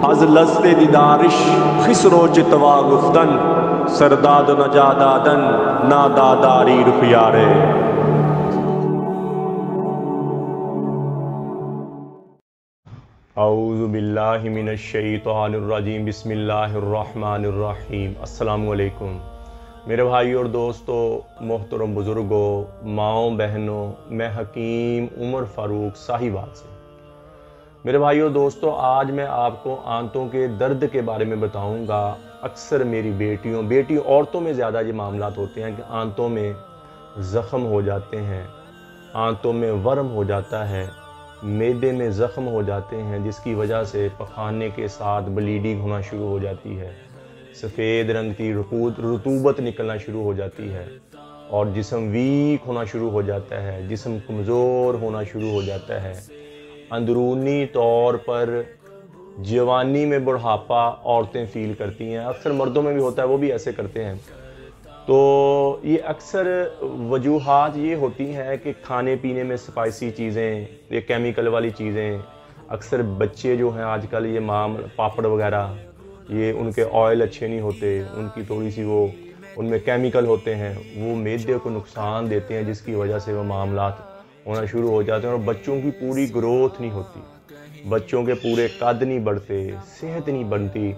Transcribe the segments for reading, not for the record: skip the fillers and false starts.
از لست دیدارش خسرو جتوا گفتن سرداد و نجادادن ناداداری رخیارے. اعوذ باللہ من الشیطان الرجیم. بسم اللہ الرحمن الرحیم. السلام علیکم میرے بھائیو اور دوستو، محترم بزرگوں، ماؤں بہنوں، میں حکیم عمر فاروق صاحبات سے. میرے بھائیو دوستو، آج میں آپ کو آنتوں کے درد کے بارے میں بتاؤں گا. اکثر میری بیٹی عورتوں میں زیادہ یہ معاملات ہوتے ہیں کہ آنتوں میں زخم ہو جاتے ہیں، آنتوں میں ورم ہو جاتا ہے، معدے میں زخم ہو جاتے ہیں، جس کی وجہ سے پخانے کے ساتھ بلیڈنگ ہونا شروع ہو جاتی ہے، سفید رنگ کی رطوبت نکلنا شروع ہو جاتی ہے، اور جسم ویک ہونا شروع ہو جاتا ہے، جسم کمزور ہونا شروع ہو جاتا ہے. اندرونی طور پر جوانی میں بڑھاپا عورتیں فیل کرتی ہیں، اکثر مردوں میں بھی ہوتا ہے، وہ بھی ایسے کرتے ہیں. تو یہ اکثر وجوہات یہ ہوتی ہیں کہ کھانے پینے میں اسپائسی چیزیں، یہ کیمیکل والی چیزیں. اکثر بچے جو ہیں آج کل یہ پاپڑ وغیرہ، یہ ان کے آئل اچھے نہیں ہوتے، ان کی تھوڑی سی ان میں کیمیکل ہوتے ہیں، وہ معدے کو نقصان دیتے ہیں، جس کی وجہ سے وہ معاملات ہونا شروع ہو جاتے ہیں. اور بچوں کی پوری گروتھ نہیں ہوتی، بچوں کے پورے قد نہیں بڑھتے، صحت نہیں بنتی،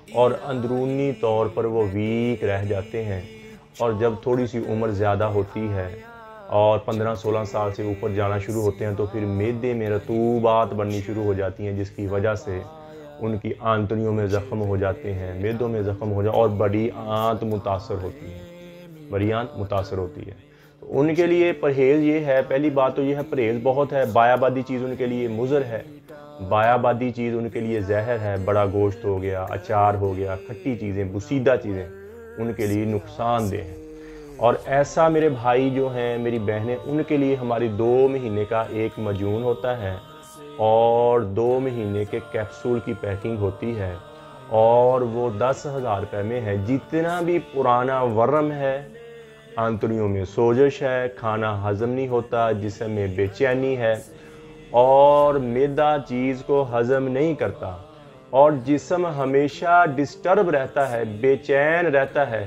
اور اندرونی طور پر وہ ویک رہ جاتے ہیں. اور جب تھوڑی سی عمر زیادہ ہوتی ہے اور 15-16 سال سے اوپر جانا شروع ہوتے ہیں تو پھر معدے میں رطوبات بڑھنی شروع ہو جاتی ہیں، جس کی وجہ سے ان کی آنتڑیوں میں زخم ہو جاتے ہیں، معدوں میں زخم ہو جاتے ہیں، اور بڑی آنت متاثر ہوتی ہے. تو ان کے لیے پرہیز یہ ہے، پہلی بات تو یہ ہے پرہیز بہت ہے. بایابادی چیز ان کے لیے مضر ہے، بایابادی چیز ان کے لیے زہر ہے. بڑا گوشت ہو گیا، اچار ہو گیا، کھٹی چیزیں، بسیدہ چیزیں ان کے لیے نقصان دہ ہیں. اور ایسا میرے بھائی جو ہیں، میری بہنیں، ان کے لیے ہماری 2 مہینے کا ایک مجون ہوتا ہے اور 2 مہینے کے کیپسول کی پیکنگ ہوتی ہے، اور وہ 10,000 روپے میں ہے. جتنا بھی پرانا ورم ہے، آنتڑیوں میں سوجش ہے، کھانا ہضم نہیں ہوتا، جسم میں بے چینی ہے، اور معدہ چیز کو ہضم نہیں کرتا، اور جسم ہمیشہ ڈسٹرب رہتا ہے، بے چین رہتا ہے،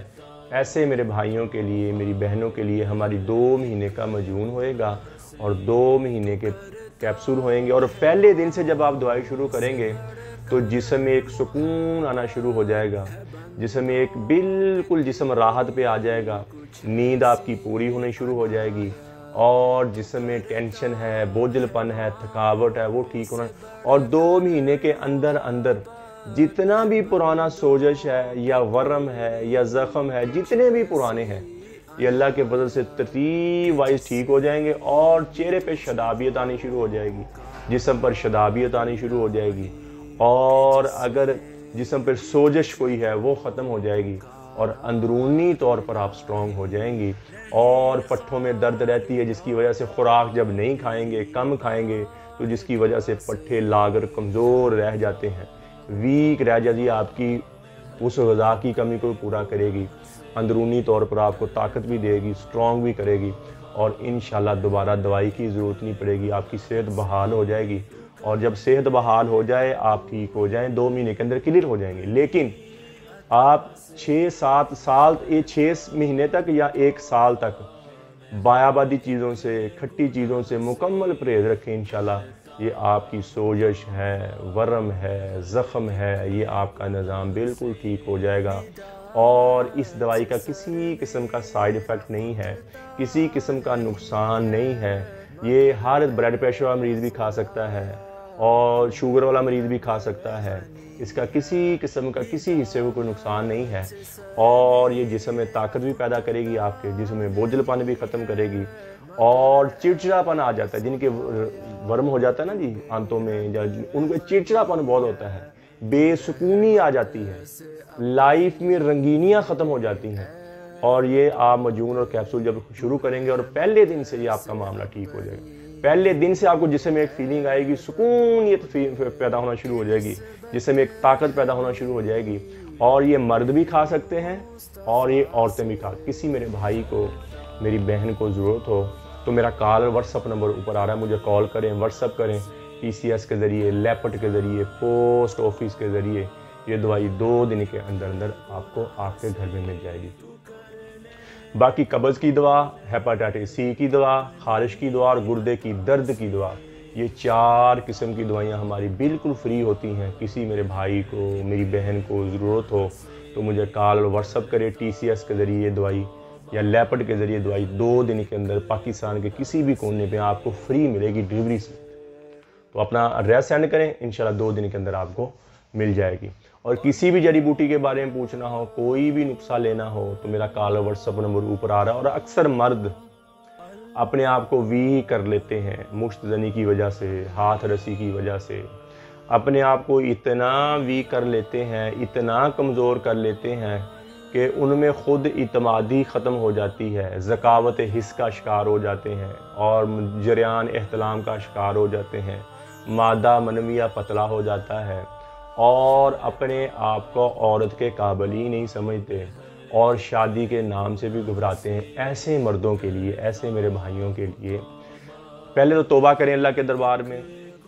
ایسے میرے بھائیوں کے لیے، میری بہنوں کے لیے ہماری 2 مہینے کا مجون ہوئے گا اور 2 مہینے کے کیپسول ہوئیں گے. اور پہلے دن سے جب آپ دوائی شروع کریں گے تو جسم میں ایک سکون آنا شروع ہو جائے گا، جسم میں ایک بالکل جسم راحت پہ آ جائے گا، نیند آپ کی پوری ہونی شروع ہو جائے گی، اور جسم میں ٹینشن ہے، بوجھل پن ہے، تھکاوٹ ہے، وہ ٹھیک ہونا. اور 2 مہینے کے اندر جتنا بھی پرانا سوجش ہے یا ورم ہے یا زخم ہے، جتنے بھی پرانے ہیں، یہ اللہ کے فضل سے ترتیب وائز ٹھیک ہو جائیں گے، اور چہرے پہ شدابیت آنی شروع ہو جائے گی، جسم پر شدابیت آنی شروع ہو جائے گی، اور اگر جسم پر سوجش کوئی ہے وہ ختم ہو جائے گی، اور اندرونی طور پر آپ سٹرونگ ہو جائیں گی. اور پٹھوں میں درد رہتی ہے، جس کی وجہ سے خوراک جب نہیں کھائیں گے، کم کھائیں گے، تو جس کی وجہ سے پٹھے لاغر کمزور رہ جاتے ہیں، ویک رہ جاتی ہے. آپ کی اس غذا کی کمی کو پورا کرے گی، اندرونی طور پر آپ کو طاقت بھی دے گی، سٹرونگ بھی کرے گی، اور انشاءاللہ دوبارہ دوائی کی ضرورت نہیں پڑے گی. آپ کی صحت بحال ہو جائے گی، اور جب صحت بحال ہو جائے، آپ ٹھیک ہو جائیں، 2 مہینے کے اندر کلیئر ہو جائیں گے. لیکن آپ 6 مہینے تک یا 1 سال تک بایابادی چیزوں سے، کھٹی چیزوں سے مکمل پرہیز رکھیں. انشاءاللہ یہ آپ کی سوجش ہے، ورم ہے، زخم ہے، یہ آپ کا نظام بالکل ٹھیک ہو جائے گا. اور اس دوائی کا کسی قسم کا سائیڈ ایفیکٹ نہیں ہے، کسی قسم کا نقصان نہیں ہے. یہ ہر بلڈ پریشر والا مریض بھی کھا سکتا ہے، اور شوگر والا مریض بھی کھا سکتا ہے. اس کا کسی قسم کا کسی حصے کو کوئی نقصان نہیں ہے، اور یہ جسم میں طاقت بھی پیدا کرے گی، آپ کے جسم میں بوجھل پن بھی ختم کرے گی، اور چڑچڑا پن آ جاتا ہے. جن کے ورم ہو جاتا ہے نا جی آنتوں میں، ان کو چڑچڑا پن بہت ہوتا ہے، بے سکونی آ جاتی ہے، لائف میں رنگینیاں ختم ہو جاتی ہیں. اور یہ آپ مجون اور کیپسول جب شروع کریں گے، اور پہلے دن سے یہ آپ کا معاملہ ٹھیک ہو جائے گا. پہلے دن سے آپ کو جسم میں ایک فیلنگ آئے گی، سکونیت پیدا ہونا شروع ہو جائے گی، جسم میں ایک طاقت پیدا ہونا شروع ہو جائے گی. اور یہ مرد بھی کھا سکتے ہیں، اور یہ عورتیں بھی کسی میرے بھائی کو، میری بہن کو ضرورت ہو تو میرا کال واٹس اپ نمبر اوپر آ رہا ہے، مجھے کال کریں، واٹس اپ کریں. TCS کے ذریعے، لیپٹ کے ذریعے، پوسٹ آفس کے ذریعے یہ دوائی 2 دن کے اندر اندر آپ کو آپ کے گھر میں مل جائے گی۔ باقی قبض کی دوا، ہیپاٹائٹس C کی دوا، خارش کی دوا اور گردے کی درد کی دوا، یہ 4 قسم کی دوائیاں ہماری بالکل فری ہوتی ہیں۔ کسی میرے بھائی کو، میری بہن کو ضرورت ہو تو مجھے کال اور واٹس ایپ کرے، TCS کے ذریعے دوائی یا لیپٹ کے ذریعے دوائی 2 دن کے اندر پاکستان کے کسی بھی کونے پہ آپ کو فری ملے گی ڈلیوری سے۔ تو اپنا ایڈریس سینڈ کریں، انشاءاللہ 2 دن کے اندر آپ کو مل جائے گی۔ اور کسی بھی جڑی بوٹی کے بارے میں پوچھنا ہو، کوئی بھی نسخہ لینا ہو تو میرا کال اور واٹس ایپ نمبر اوپر آ رہا ہے۔ اور اکثر مرد اپنے آپ کو ویک کر لیتے ہیں مشت زنی کی وجہ سے، ہاتھ رسی کی وجہ سے، اپنے آپ کو اتنا ویک کر لیتے ہیں، اتنا کمزور کر لیتے ہیں کہ ان میں خود اعتمادی ختم ہو جاتی ہے، ذکاوت حس کا شکار ہو جاتے ہیں اور جریان احتلام کا شکار ہو جاتے ہیں، مادہ منویہ پتلا ہو جاتا ہے اور اپنے آپ کو عورت کے قابل ہی نہیں سمجھتے اور شادی کے نام سے بھی گھبراتے ہیں۔ ایسے مردوں کے لیے، ایسے میرے بھائیوں کے لیے پہلے تو توبہ کریں اللہ کے دربار میں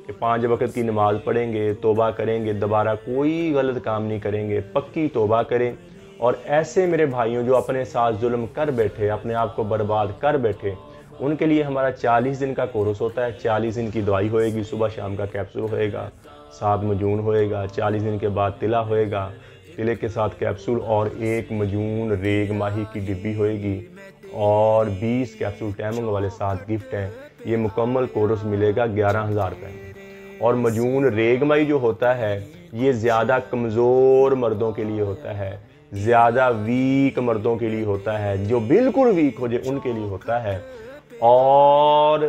کہ 5 وقت کی نماز پڑھیں گے، توبہ کریں گے، دوبارہ کوئی غلط کام نہیں کریں گے، پکی توبہ کریں۔ اور ایسے میرے بھائیوں جو اپنے ساتھ ظلم کر بیٹھے، اپنے آپ کو برباد کر بیٹھے، ان کے لیے ہمارا 40 دن کا کورس ہوتا ہے۔ 40 دن کی دوائی ہوئے گی، صبح شام کا کیپسول ہوئے گا، 7 مجون ہوئے گا، 40 دن کے بعد تلا ہوئے گا، تلے کے ساتھ کیپسول اور 1 مجون ریگ ماہی کی ڈبی ہوئے گی اور 20 کیپسول ٹیمنگ والے ساتھ گفٹ ہیں۔ یہ مکمل کورس ملے گا 11,000 روپے میں۔ اور مجون ریگ ماہی جو ہوتا ہے یہ زیادہ کمزور مردوں کے لیے ہوتا ہے، زیادہ ویک مردوں کے لیے ہوتا ہے، جو بالکل ویک ہو جائے ان کے لیے ہوتا ہے۔ اور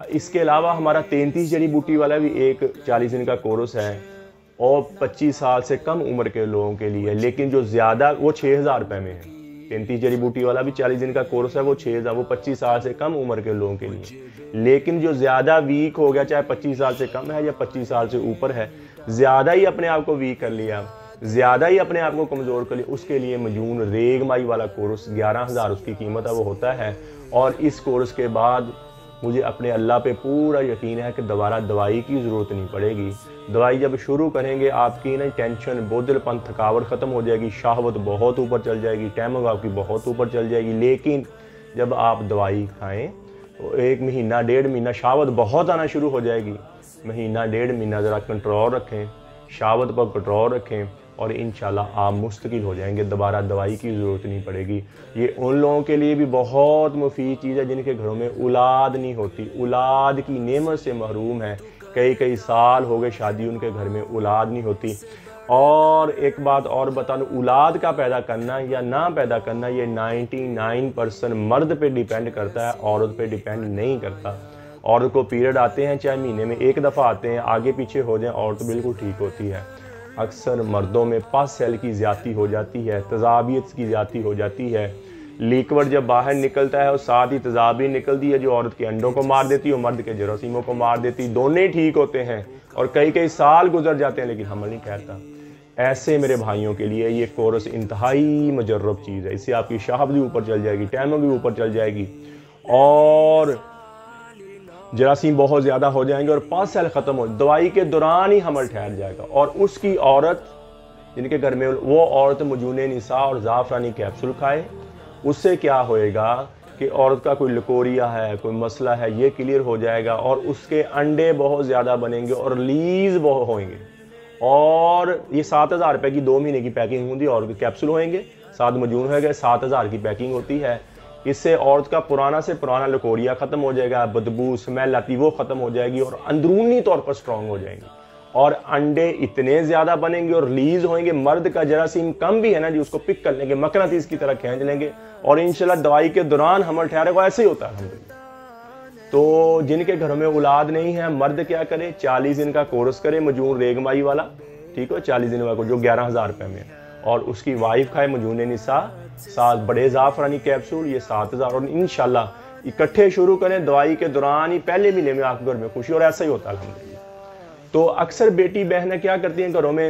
اس کے علاوہ ہمارا 33 جڑی بوٹی والا بھی ایک 40 دن کا کورس ہے اور 25 سال سے کم عمر کے لوگوں کے لیے، لیکن جو زیادہ وہ 6,000 روپے میں ہے۔ 33 جڑی بوٹی والا بھی 40 دن کا کورس ہے، وہ 6,000، وہ 25 سال سے کم عمر کے لوگوں کے لیے۔ لیکن جو زیادہ ویک ہو گیا، چاہے 25 سال سے کم ہے یا 25 سال سے اوپر ہے، زیادہ ہی اپنے آپ کو ویک کر لیا، زیادہ ہی اپنے آپ کو کمزور کر لیا، اس کے لیے مجون ریگ مائی والا کورس 11,000 اس کی قیمت ہے، وہ ہوتا ہے۔ اور اس کورس کے بعد مجھے اپنے اللہ پہ پورا یقین ہے کہ دوبارہ دوائی کی ضرورت نہیں پڑے گی۔ دوائی جب شروع کریں گے آپ کی ٹینشن، بودل پن، تھکاوٹ ختم ہو جائے گی، شہوت بہت اوپر چل جائے گی، ٹائمنگ آپ کی بہت اوپر چل جائے گی۔ لیکن جب آپ دوائی کھائیں تو 1 مہینہ 1.5 مہینہ شہوت بہت آنا شروع ہو جائے گی۔ مہینہ 1.5 مہینہ ذرا کنٹرول رکھیں، شہوت پر کنٹرول رکھیں اور انشاءاللہ آپ مستقل ہو جائیں گے، دوبارہ دوائی کی ضرورت نہیں پڑے گی۔ یہ ان لوگوں کے لیے بھی بہت مفید چیز ہے جن کے گھروں میں اولاد نہیں ہوتی، اولاد کی نعمت سے محروم ہے، کئی سال ہو گئے شادی، ان کے گھر میں اولاد نہیں ہوتی۔ اور ایک بات اور بتا دوں، اولاد کا پیدا کرنا یا نہ پیدا کرنا یہ 99% مرد پہ ڈیپینڈ کرتا ہے، عورت پہ ڈیپینڈ نہیں کرتا۔ عورت کو پیریڈ آتے ہیں چاہے مہینے میں 1 دفعہ آتے ہیں، آگے پیچھے ہو جائیں، عورت بالکل ٹھیک ہوتی ہے۔ اکثر مردوں میں پس سیل کی زیادتی ہو جاتی ہے، تیزابیت کی زیادتی ہو جاتی ہے، لیکوڈ جب باہر نکلتا ہے اور ساتھ ہی تیزابیت نکلتی ہے جو عورت کے انڈوں کو مار دیتی ہے اور مرد کے جراثیموں کو مار دیتی، دونوں ٹھیک ہوتے ہیں اور کئی سال گزر جاتے ہیں لیکن حمل نہیں ٹھہرتا۔ ایسے میرے بھائیوں کے لیے یہ کورس انتہائی مجرب چیز ہے، اس سے آپ کی شہوت بھی اوپر چل جائے گی، ٹائمنگ بھی اوپر چل جائے گی اور جراثیم بہت زیادہ ہو جائیں گے اور پاس سیل ختم ہو، دوائی کے دوران ہی حمل ٹھہر جائے گا۔ اور اس کی عورت جن کے گھر میں وہ عورت مجون نساء اور زعفرانی کیپسول کھائے، اس سے کیا ہوئے گا کہ عورت کا کوئی لکوریا ہے، کوئی مسئلہ ہے، یہ کلیئر ہو جائے گا اور اس کے انڈے بہت زیادہ بنیں گے اور ریلیز بہت ہوئیں گے۔ اور یہ 7,000 روپے کی 2 مہینے کی پیکنگ ہوتی ہے اور کیپسول ہوئیں گے، 7 مجون ہوئے گا، 7,000 کی پیکنگ ہوتی ہے۔ اس سے عورت کا پرانا سے پرانا لکوریا ختم ہو جائے گا، بدبو سمیل آتی وہ ختم ہو جائے گی اور اندرونی طور پر سٹرونگ ہو جائیں گی اور انڈے اتنے زیادہ بنیں گے اور ریلیز ہوئیں گے۔ مرد کا جراثیم کم بھی ہے نا جی، اس کو پک کر لیں گے، مقناطیس کی طرح کھینچ لیں گے اور انشاءاللہ دوائی کے دوران حمل ٹھہرے گا۔ ایسے ہی ہوتا ہے الحمدللہ۔ تو جن کے گھروں میں اولاد نہیں ہے، مرد کیا کرے، 40 دن کا کورس کرے مجون ریگ مائی والا، ٹھیک ہے، 40 دن والا جو 11,000 روپے میں ہے، اور اس کی وائف کھائے مجون نساء 7 بڑے زعفرانی کیپسول، یہ 7,000، اور انشاءاللہ اکٹھے شروع کریں دوائی کے دوران ہی پہلے مہینے میں آپ کے گھر میں خوشی، اور ایسا ہی ہوتا ہے الحمدللہ۔ تو اکثر بیٹی بہنیں کیا کرتی ہیں گھروں میں،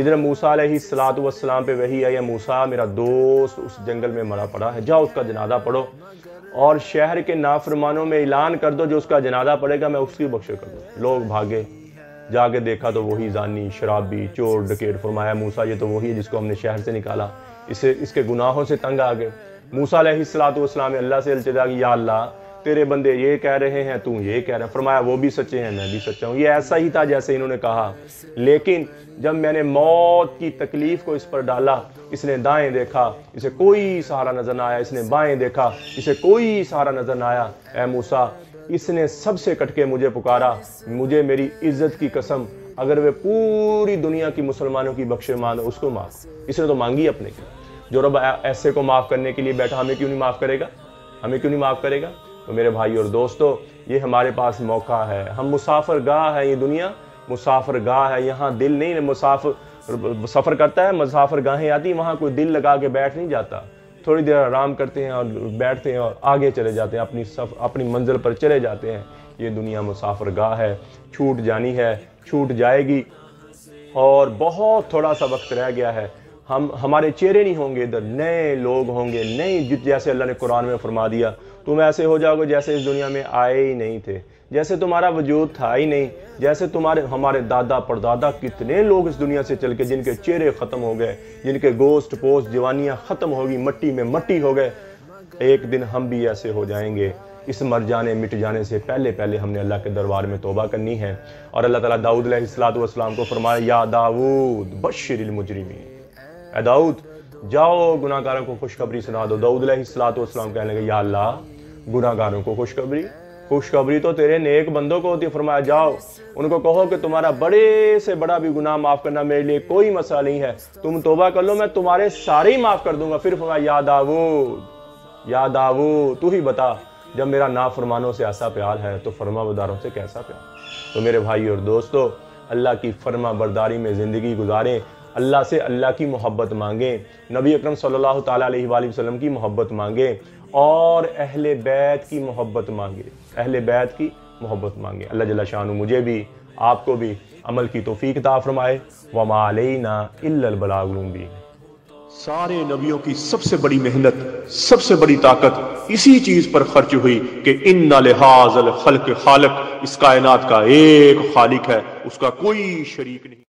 ادھر موسیٰ علیہ السلام پہ وحی ہے، یا موسیٰ میرا دوست اس جنگل میں مرا پڑا ہے، جاؤ اس کا جنازہ پڑھو اور شہر کے نافرمانوں میں اعلان کر دو جو اس کا جنازہ پڑے گا میں اس کی بخشش کر دوں۔ لوگ بھاگے، جا کے دیکھا تو وہی زانی، شرابی، چور، ڈکیٹ۔ فرمایا موسیٰ یہ تو وہی ہے جس کو ہم نے شہر سے نکالا، اس کے گناہوں سے تنگ آ گئے۔ موسیٰ علیہ السلام نے اللہ سے التجا کی، یا اللہ تیرے بندے یہ کہہ رہے ہیں، تو یہ کہہ رہا ہے۔ فرمایا وہ بھی سچے ہیں، میں بھی سچا ہوں۔ یہ ایسا ہی تھا جیسے انہوں نے کہا، لیکن جب میں نے موت کی تکلیف کو اس پر ڈالا، اس نے دائیں دیکھا، اسے کوئی سہارا نظر نہ آیا، اس نے بائیں دیکھا، اسے کوئی سہارا نظر نہ آیا۔ اے موسیٰ اس نے سب سے کٹ کے مجھے پکارا، مجھے میری عزت کی قسم اگر وہ پوری دنیا کی مسلمانوں کی بخشے مانو، اس کو معاف۔ اس نے تو مانگی اپنے کی، جو رب ایسے کو معاف کرنے کے لیے بیٹھا، ہمیں کیوں نہیں معاف کرے گا؟ ہمیں کیوں نہیں معاف کرے گا؟ تو میرے بھائی اور دوستو، یہ ہمارے پاس موقع ہے، ہم مسافر گاہ ہے، یہ دنیا مسافر گاہ ہے، یہاں دل نہیں مسافر سفر کرتا ہے، مسافر گاہیں آتی ہیں، وہاں کوئی دل لگا کے بیٹھ نہیں جاتا، تھوڑی دیر آرام کرتے ہیں اور بیٹھتے ہیں اور آگے چلے جاتے ہیں، اپنی منزل پر چلے جاتے ہیں۔ یہ دنیا مسافر گاہ ہے، چھوٹ جانی ہے، چھوٹ جائے گی، اور بہت تھوڑا سا وقت رہ گیا ہے۔ ہمارے چہرے نہیں ہوں گے ادھر، نئے لوگ ہوں گے، نئی، جیسے اللہ نے قرآن میں فرما دیا، تم ایسے ہو جاؤ گے جیسے اس دنیا میں آئے ہی نہیں تھے، جیسے تمہارا وجود تھا ہی نہیں، جیسے ہمارے دادا پردادا کتنے لوگ اس دنیا سے چل کے جن کے چہرے ختم ہو گئے، جن کے گوشت پوست جوانیاں ختم ہو گئی، مٹی میں مٹی ہو گئے، ایک دن ہم بھی ایسے ہو جائیں گے۔ اس مر جانے مٹ جانے سے پہلے ہم نے اللہ کے دربار میں توبہ کرنی ہے۔ اور اللہ تعالیٰ داؤد علیہ السلام کو فرمایا، یا داؤد بشر المجرمین، اے داؤد جاؤ گناہ گاروں کو خوشخبری سنا دو۔ داؤد علیہ السلام کہنے لگے، یا اللہ گناہ گاروں کو خوشخبری تو تیرے نیک بندوں کو ہوتی ہے۔ فرمایا جاؤ ان کو کہو کہ تمہارا بڑے سے بڑا بھی گناہ معاف کرنا میرے لیے کوئی مسئلہ نہیں ہے، تم توبہ کر لو میں تمہارے سارے ہی معاف کر دوں گا۔ پھر فرمایا، یا داؤد تو ہی بتا، جب میرا نافرمانوں سے ایسا پیار ہے تو فرما برداروں سے کیسا پیار؟ تو میرے بھائی اور دوستو، اللہ کی فرما برداری میں زندگی گزاریں، اللہ سے اللہ کی محبت مانگیں، نبی اکرم صلی اللہ تعالیٰ علیہ وآلہ وسلم کی محبت مانگیں، اور اہل بیت کی محبت مانگیں۔ اللہ جل شانہ مجھے بھی آپ کو بھی عمل کی توفیق عطا فرمائے۔ وما علینا الا البلاغ المبین۔ سارے نبیوں کی سب سے بڑی محنت، سب سے بڑی طاقت اسی چیز پر خرچ ہوئی کہ ان لہٰذا الخلق خالق، اس کائنات کا ایک خالق ہے، اس کا کوئی شریک نہیں۔